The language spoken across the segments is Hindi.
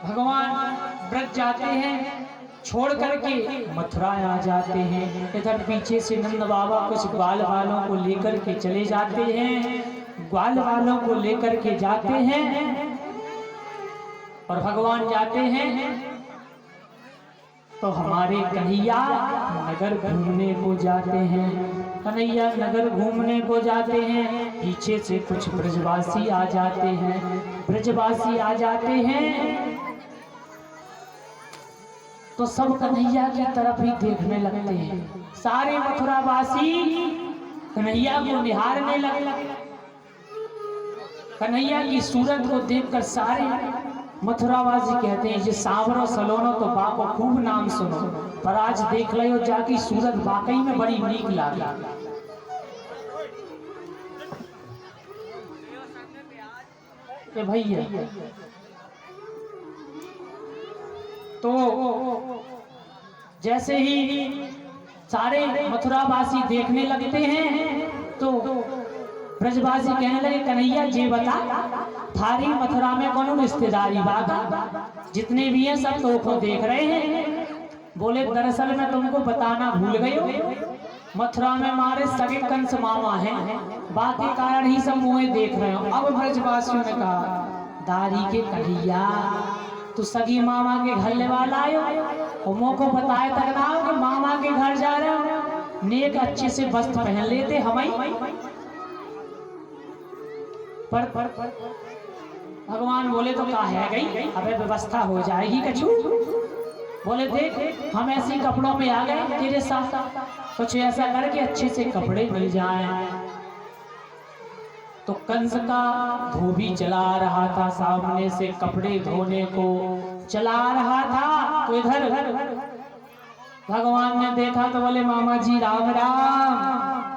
भगवान ब्रज जाते हैं, छोड़ करके मथुरा आ जाते हैं। इधर पीछे से नंद बाबा कुछ ग्वाल वालों को लेकर के चले जाते हैं, ग्वाल वालों को लेकर के जाते हैं और भगवान जाते हैं तो हमारे कन्हैया नगर घूमने को जाते हैं। कन्हैया नगर घूमने को जाते हैं, पीछे से कुछ ब्रजवासी आ जाते हैं, ब्रजवासी आ जाते हैं तो सब कन्हैया की तरफ ही देखने लगते हैं। सारे मथुरावासी कन्हैया को निहारने लगे। कन्हैया की सूरत को देखकर सारे मथुरावासी कहते हैं जे सांवरो सलोनो तो बाको खूब नाम सुनो, पर आज देख लो जाकी सूरत वाकई में बड़ी नीक लागी। भैया तो जैसे ही सारे मथुरावासी देखने लगते हैं तो ब्रजवासी कहने लगे कन्हैया जी बता थारी मथुरा में कौन रिश्तेदारी बाबा, जितने भी हैं सब तो को देख रहे हैं। बोले दरअसल मैं तुमको बताना भूल गई हूँ, मथुरा में हमारे सगे कंस मामा हैं, बाकी कारण ही सब मुँह देख रहे हो। अब ब्रजवासियों ने कहा दारी के कन्हैया तू सगी मामा के घर वाला आयो और मुँह को बताए तक ना हो कि मामा के घर जा रहे हो, नेक अच्छे से वस्त्र पहन लेते हमें। पर भगवान बोले तो क्या है गई, अबे व्यवस्था हो जाएगी कछु। बोले देख हम ऐसे कपड़ों में आ गए तेरे साथ, कुछ ऐसा करके अच्छे से कपड़े मिल जाएं। तो कंस का धोबी चला रहा था, सामने से कपड़े धोने को चला रहा था। तो इधर भगवान ने देखा तो बोले मामा जी राम राम।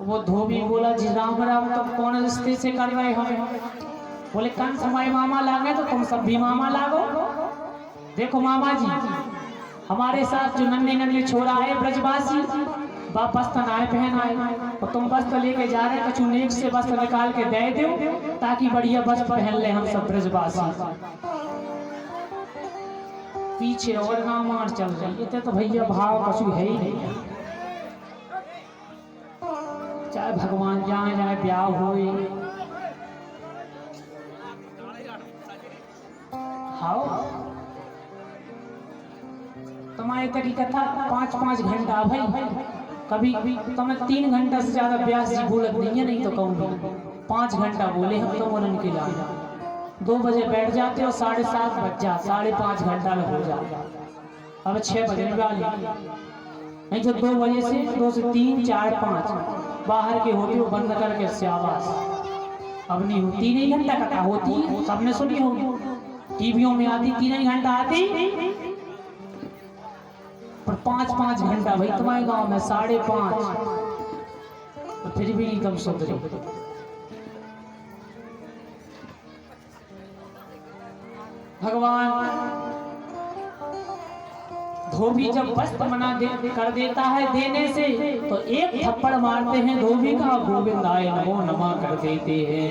वो धोबी बोला जी राम राम, तो कौन रिश्ते से कर रहे हमें? बोले कंस हमारे मामा लागे तो तुम सब भी मामा लागो। देखो मामा जी हमारे साथ जो नन्हे नन्हे छोरा है ब्रजवासी वस्त्र नाय पहन आए और तुम वस्त्र लेके जा रहे, कछु नेक से वस्त्र निकाल के दे दो ताकि बढ़िया वस्त्र पहन ले हम सब ब्रजवासी। पीछे और नामार चल रही है तो भैया भाव कछु है ही नहीं, चाहे भगवान जहाँ जाए ब्याह होए। हाँ तुम्हारे तक की कथा 5-5 घंटा भाई, कभी तुम्हें 3 घंटा से ज्यादा व्यास जी बोलत नहीं है, नहीं तो कहूँगी 5 घंटा बोले हम तो उन्होंने के लिए 2 बजे बैठ जाते हो 7:30 बज जा, 5.5 घंटा में हो जाता। अब 6 बजे वाली नहीं तो 2 बजे से 2 से 3, 4, 5 बाहर के होते हो बंद करके शाबाश। अब नहीं होती 3 घंटा कथा होती, सबने सुनी होगी टीवियों में आती 3 घंटा आती, पर 5-5 घंटा भाई तुम्हारे गांव में 5.5, तो फिर भी नहीं तुम सुधरे। भगवान धोबी जब वस्त्र मना कर देता है देने से तो एक थप्पड़ मारते हैं धोबी का, गोविंदाय नमो नमः कर देते हैं।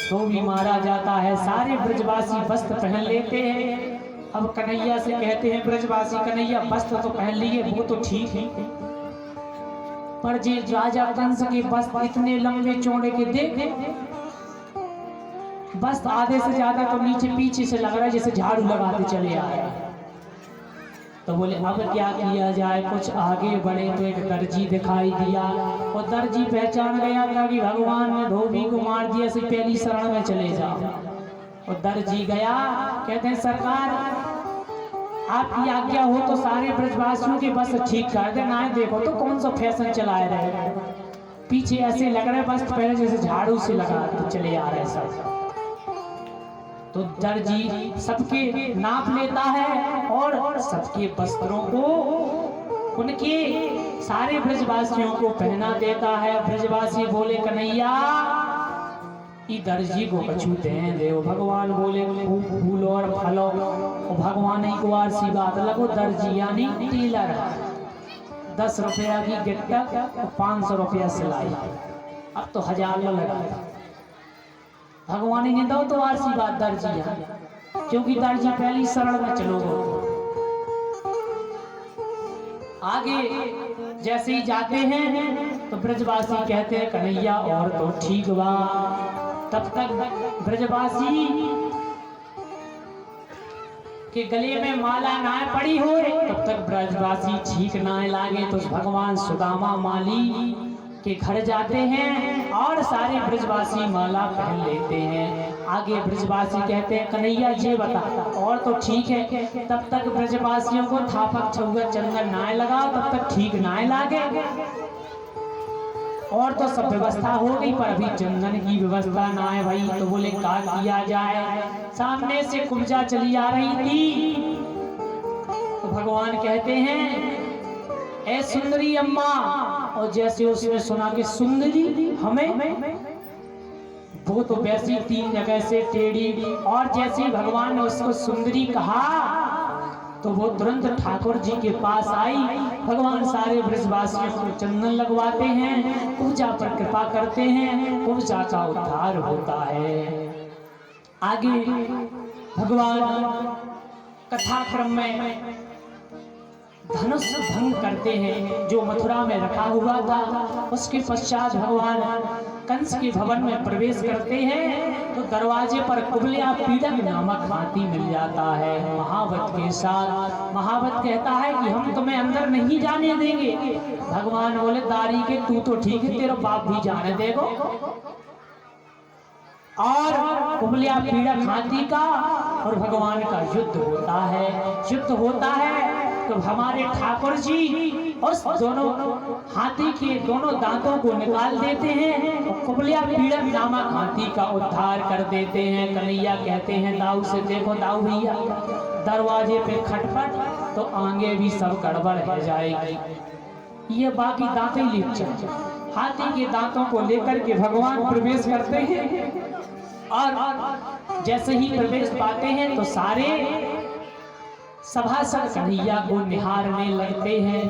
धोबी मारा जाता है, सारे ब्रजवासी वस्त्र पहन लेते हैं। अब कन्हैया से कहते हैं ब्रजवासी कन्हैया वस्त्र तो पहन लिए वो तो ठीक है, पर जे राजा कंस के वस्त्र इतने लंबे चौड़े के देखे, वस्त्र आधे से ज्यादा तो नीचे पीछे से लग रहा है जैसे झाड़ू लगाते चले आ रहे हैं। तो बोले अब क्या किया जाए, कुछ आगे बढ़े तो एक दर्जी दिखाई दिया और दर्जी पहचान गया था कि भगवान ने धोबी को मार दिया, से पहली शरण में चले जाओ। और दर्जी गया, कहते हैं सरकार आपकी आज्ञा हो तो सारे ब्रजवासियों के बस ठीक कर दे, ना देखो तो कौन सा फैशन चलाए रहे, पीछे ऐसे लग रहे बस पहले जैसे झाड़ू से लगा तो चले आ रहे सब। तो दर्जी सबके नाप लेता है और सबके वस्त्रों को उनके सारे ब्रजवासियों को पहना देता है। ब्रजवासी बोले कन्हैया ई दर्जी को कछु दे। भगवान बोले फूल और फलो और भगवान ही को सी बात लगो, दर्जी यानी टेलर 10 रुपया की गिट्टक और 500 रुपया सिलाई, अब तो 1000 लगा। भगवान ने दो तो आरसी बात दर्जी क्योंकि दर्जी पहली शरण में चलो। आगे जैसे ही जाते हैं तो ब्रजवासी कहते हैं कन्हैया और तो ठीक बा। तब तक ब्रजवासी के गले में माला ना पड़ी हो, तब तक ब्रजवासी ठीक ना लागे तो भगवान सुदामा माली के घर जाते हैं और सारे ब्रजवासी माला पहन लेते हैं। आगे ब्रजवासी कहते हैं कन्हैया जी बता और तो ठीक है। तब तक ब्रजवासियों को थापक छुआ चंदन ना लगाओ, तब तक ठीक ना लागे। और तो सब व्यवस्था हो गई पर अभी चंदन की व्यवस्था ना है भाई। तो बोले क्या किया जाए। सामने से कुब्जा चली आ रही थी तो भगवान कहते हैं ए सुंदरी अम्मा। और जैसे उसने सुना कि सुंदरी हमें, वो तो वैसी तीन जगह से टेढ़ी। और जैसे ही भगवान ने उसको सुंदरी कहा तो वो तुरंत ठाकुर जी के पास आई। भगवान सारे ब्रजवासियों को चंदन लगवाते हैं, कुब्जा पर कृपा करते हैं, कुब्जा का उद्धार होता है। आगे भगवान कथाक्रम में धनुष भंग करते हैं जो मथुरा में रखा हुआ था। उसके पश्चात भगवान कंस के भवन में प्रवेश करते हैं तो दरवाजे पर कुबलिया पीड़क नामक हाथी मिल जाता है महावत के साथ। महावत कहता है कि हम तुम्हें अंदर नहीं जाने देंगे। भगवान बोले दारी के तू तो ठीक है, तेरा बाप भी जाने देगो। और कुबलिया पीड़क हाथी का और भगवान का युद्ध होता है। युद्ध होता है तो हमारे ठाकुर जी उस दोनों हाथी के दोनों दांतों को निकाल देते हैं और कुबलिया पीड़क नामक हाथी का उद्धार कर देते हैं। कन्हैया कहते हैं दाऊ से देखो दाऊ भैया दरवाजे पे खटपट तो आगे भी सब गड़बड़ हो जाएगी। ये बाकी दांतें ले चल। हाथी के दांतों को लेकर के भगवान प्रवेश करते हैं और जैसे ही प्रवेश पाते हैं तो सारे सभासद कन्हैया को निहारने लगते हैं।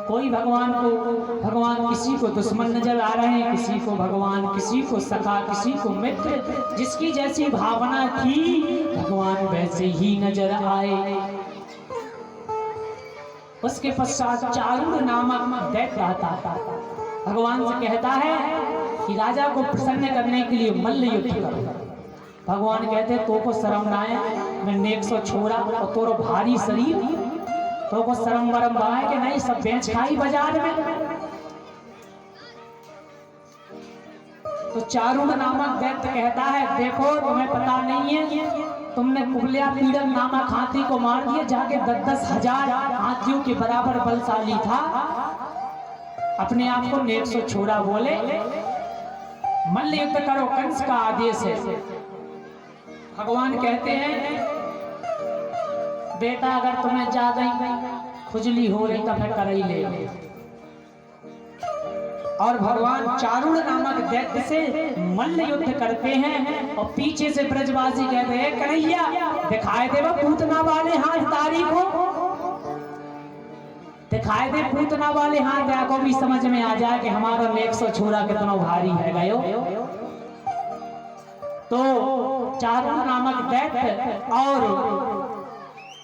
कोई भगवान किसी को दुश्मन नजर आ रहे हैं, किसी को भगवान, किसी को सखा, किसी को मित्र। जिसकी जैसी भावना थी भगवान वैसे ही नजर आए। उसके पश्चात चारुण नामक दैत्य आता है। भगवान से कहता है कि राजा को प्रसन्न करने के लिए मल्ल युद्ध करो। भगवान कहते तो को शर्म ना आए, मैं 100 छोड़ा और तोरो भारी शरीर तो को शर्म वरम आए कि नहीं, सब बेच खाई बाजार में। तो चारुण नामक दैत्य कहता है देखो तुम्हें पता नहीं है, तुमने कुबलिया पीड़क नामक हाथी को मार दिया जाके 10-10 हजार हाथियों के बराबर बलशाली था। अपने आप को 100 छोड़ा बोले मल्ल युद्ध करो, कंस का आदेश है। भगवान कहते हैं बेटा अगर तुम्हें ज्यादा ही खुजली हो रही तो फिर कर ही ले। और भगवान चारुण नामक दैत्य से मल्ल युद्ध करते हैं और पीछे से ब्रजवासी कहते हैं कन्हैया दिखाए दे वो पूतना वाले हाथ तारी को, दिखाए दे पूतना वाले हाथ को भी समझ में आ जाए कि हमारा 100 छोरा कितना भारी है गयो। तो चारुण नामक दैत्य और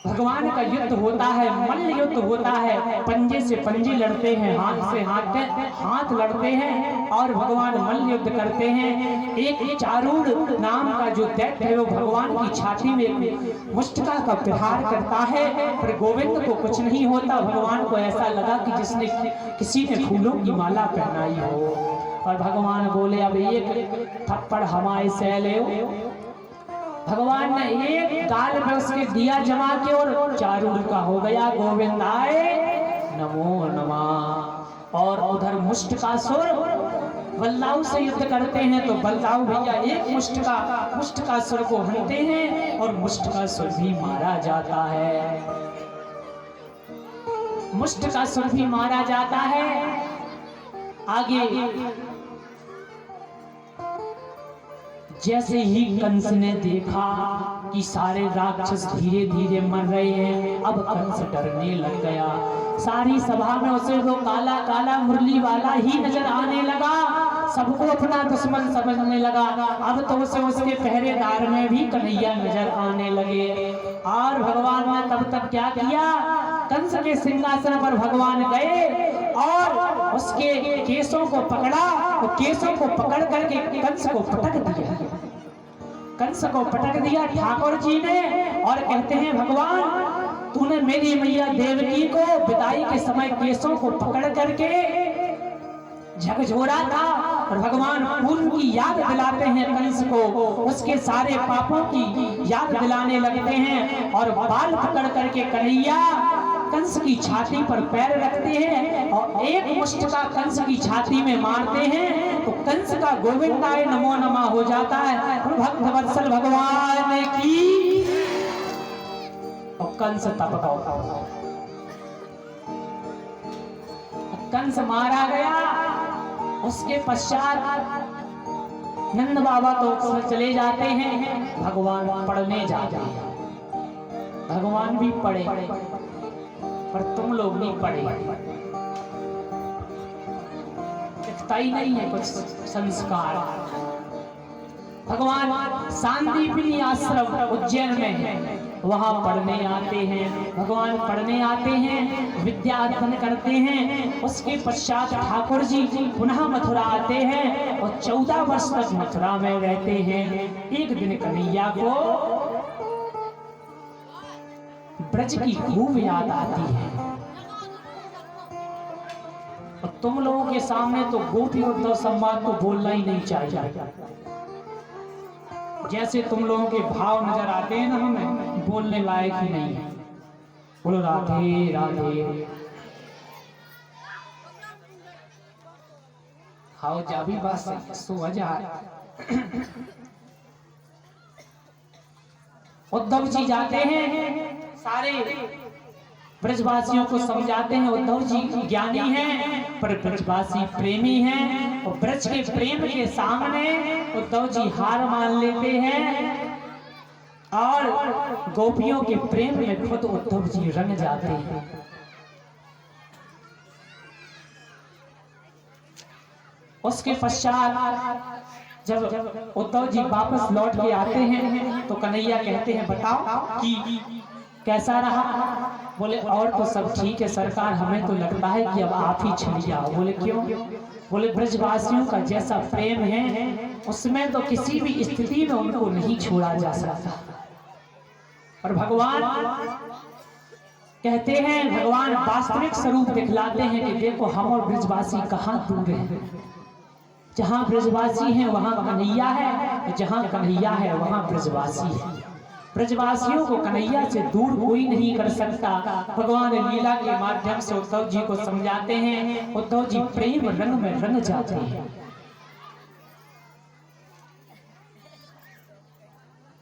भगवान का युद्ध होता है, मल्ल युद्ध होता है। पंजे से पंजे लड़ते हैं, हाथ से हाथ लड़ते हैं और भगवान मल्ल युद्ध करते हैं। एक चारुण नाम का जो दैत्य है वो भगवान की छाती में मुष्टिका का प्रहार करता है, पर गोविंद को कुछ नहीं होता। भगवान को ऐसा लगा कि जिसने किसी ने फूलों की माला पहनाई हो। और भगवान बोले अब एक थप्पड़ हमारे से ले। भगवान ने एक गाल में उसके दिया जमा के और चारुण का हो गया गोविंद आए नमो नमः। और उधर मुष्टिकासुर बलदाऊ से युद्ध करते हैं तो बलदाऊ भैया एक मुष्टिकासुर को हनते हैं और मुष्टिकासुर भी मारा जाता है। मुष्टिकासुर भी मारा जाता है। आगे जैसे ही कंस ने देखा कि सारे राक्षस धीरे धीरे मर रहे हैं, अब कंस डरने लग गया। सारी सभा में उसे वो काला काला मुरली वाला ही नजर आने लगा। सबको अपना दुश्मन समझने लगा। अब तो उसे उसके पहरेदार में भी कन्हैया नजर आने लगे। और भगवान ने तब तक क्या किया, कंस के सिंहासन पर भगवान गए और उसके केसों को पकड़ा, तो केसों को पकड़ करके कंस को पटक दिया। कंस को पटक दिया ठाकुर जी ने, और कहते हैं भगवान तूने मेरी मैया देवकी को विदाई के समय केसों को पकड़ करके झकझोरा था, और भगवान पूर्व की याद दिलाते हैं कंस को, उसके सारे पापों की याद दिलाने लगते हैं। और बाल पकड़ करके कन्हैया कंस की छाती पर पैर रखते हैं और एक मुष्ट का कंस की छाती में मारते हैं, तो कंस का गोविंदाय नमो नमः हो जाता है। भक्त वत्सल भगवान की, और कंस तब कंस मारा गया। उसके पश्चात नंद बाबा तो चले जाते हैं, भगवान पढ़ने जाते हैं। भगवान भी पढ़े पर तुम लोग नहीं पढ़े, दिखता ही नहीं है कुछ संस्कार। भगवान सांदीपनी आश्रम उज्जैन में है, वहां पढ़ने आते हैं। भगवान पढ़ने आते हैं, विद्या अर्जन करते हैं। उसके पश्चात ठाकुर जी पुनः मथुरा आते हैं और 14 वर्ष तक मथुरा में रहते हैं। एक दिन कन्हैया को ब्रज की खूब याद आती है, और तुम लोगों के सामने तो गोपी उद्धव संवाद को बोलना ही नहीं चाहिए। जैसे तुम लोगों के भाव नजर आते हैं ना, हमें बोलने लायक ही नहीं है। बोलो राधे राधे। हाउ जाबी बस सुवजा। उद्धव जी जाते हैं, सारे ब्रजवासियों को समझाते हैं। उद्धव जी ज्ञानी हैं पर ब्रजवासी प्रेमी हैं, और ब्रज के प्रेम के सामने उद्धव जी हार मान लेते हैं, और गोपियों के प्रेम में खुद उद्धव जी रंग जाते हैं। उसके पश्चात जब उद्धव जी वापस लौट के आते हैं तो कन्हैया कहते हैं बताओ कि कैसा रहा। बोले और तो सब ठीक है सरकार, हमें तो लगता है कि अब आप ही चली जाओ। बोले क्यों? बोले ब्रजवासियों का जैसा प्रेम है उसमें तो किसी भी स्थिति में उनको नहीं छोड़ा जा सकता। और भगवान कहते हैं, भगवान वास्तविक स्वरूप दिखलाते हैं कि देखो हम और ब्रजवासी कहाँ दूर हैं। जहाँ ब्रजवासी हैं वहाँ कन्हैया है, जहाँ कन्हैया है वहाँ ब्रजवासी है। ब्रजवासियों को कन्हैया से दूर कोई नहीं कर सकता। भगवान लीला के माध्यम से उद्धव जी को समझाते हैं। उद्धव जी प्रेम रंग में रंग जाते हैं।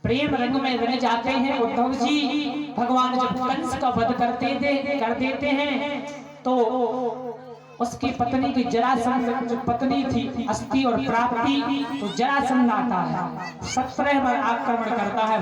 प्रेम रंग में रंग जाते हैं उद्धव जी। भगवान जब कंस का वध कर देते हैं तो उसकी पत्नी की जरासंध जो पत्नी थी अस्थि और प्राप्ति, तो जरासंध आता है 17 बार आक्रमण करता है।